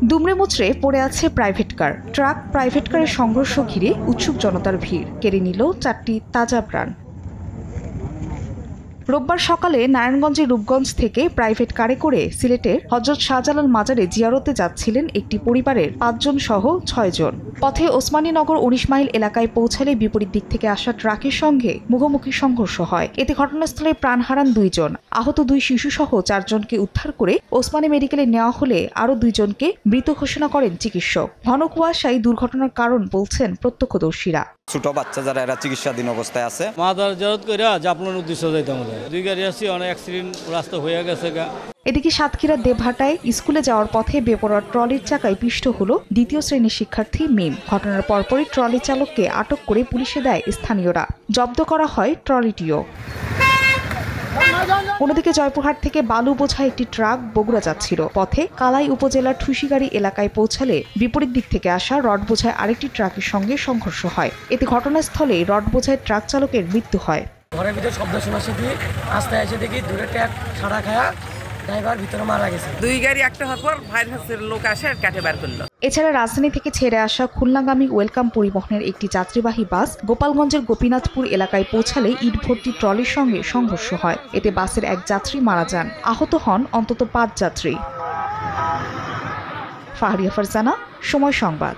দুমড়ে মুচড়ে পড়ে আছে প্রাইভেট কার। ট্রাক প্রাইভেট কারের সংঘর্ষ ঘিরে উৎসুক জনতার ভিড়, কেড়ে নিল 4টি তাজা প্রাণ। রোববার সকালে নারায়ণগঞ্জের রূপগঞ্জ থেকে প্রাইভেট কারে করে সিলেটের হযরত শাহজালাল মাজারে জিয়ারতে যাচ্ছিলেন একটি পরিবারের 5 জন সহ 6 জন। পথে ওসমানীনগর 19 মাইল এলাকায় পৌঁছালে বিপরীত দিক থেকে আসা ট্রাকের সঙ্গে মুখোমুখি সংঘর্ষ হয়। এতে ঘটনাস্থলে প্রাণ হারান 2 জন। আহত 2 শিশু সহ 4 জনকে উদ্ধার করে ওসমানী মেডিকেলে নেওয়া হলে আরও 2 জনকে মৃত ঘোষণা করেন চিকিৎসক। ঘন কুয়াশায় দুর্ঘটনার কারণ বলছেন প্রত্যক্ষদর্শীরা। ছোট বাচ্চা যারা এরা চিকিৎসাধীন অবস্থায় আছে। মাদার জারত কইরা জাপলার উদ্দেশ্য যাইতাম। 2 গাড়ি আসি, অনেক অ্যাক্সিডেন্ট রাস্তা হয়ে গেছে। এদিকে সাতক্ষীরার দেবহাটায় স্কুলে যাওয়ার পথে বেপরোয়া ট্রলির চাকায় পিষ্ট হলো 2য় শ্রেণীর শিক্ষার্থী মিম। ঘটনার পরপরই ট্রলি চালককে আটক করে পুলিশে দেয় স্থানীয়রা। জব্দ করা হয় ট্রলিটিও। অন্যদিকে জয়পুরহাট থেকে বালু বোঝাই একটি ট্রাক বগুড়া যাচ্ছিল। পথে কালাই উপজেলার ঠুসিগাড়ি এলাকায় পৌঁছালে বিপরীত দিক থেকে আসা রড বোঝাই আরেকটি ট্রাকের সঙ্গে সংঘর্ষ হয়। এতে ঘটনাস্থলে রড বোঝাই ট্রাক চালকের মৃত্যু হয়। ঘরের ভিতরে শব্দ শোনা শুধু আস্তে এসে দেখি দূরে ট্রাক সারা খায়া ড্রাইভার ভিতরে মারা গেছে। 2 গাড়ি একটা হওয়ার পর ফায়ার সার্ভিসের লোক আসে আর কাটে বার করলো। এছাড়া রাজধানী থেকে ছেড়ে আসা খুলনাগামী ওয়েলকাম পরিবহনের একটি যাত্রীবাহী বাস গোপালগঞ্জের গোপীনাথপুর এলাকায় পৌঁছালে ইট ভর্তি ট্রলির সঙ্গে সংঘর্ষ হয়। এতে বাসের এক যাত্রী মারা যান। আহত হন অন্তত 5 যাত্রী। ফাহরিয়া ফারজানা, সময় সংবাদ।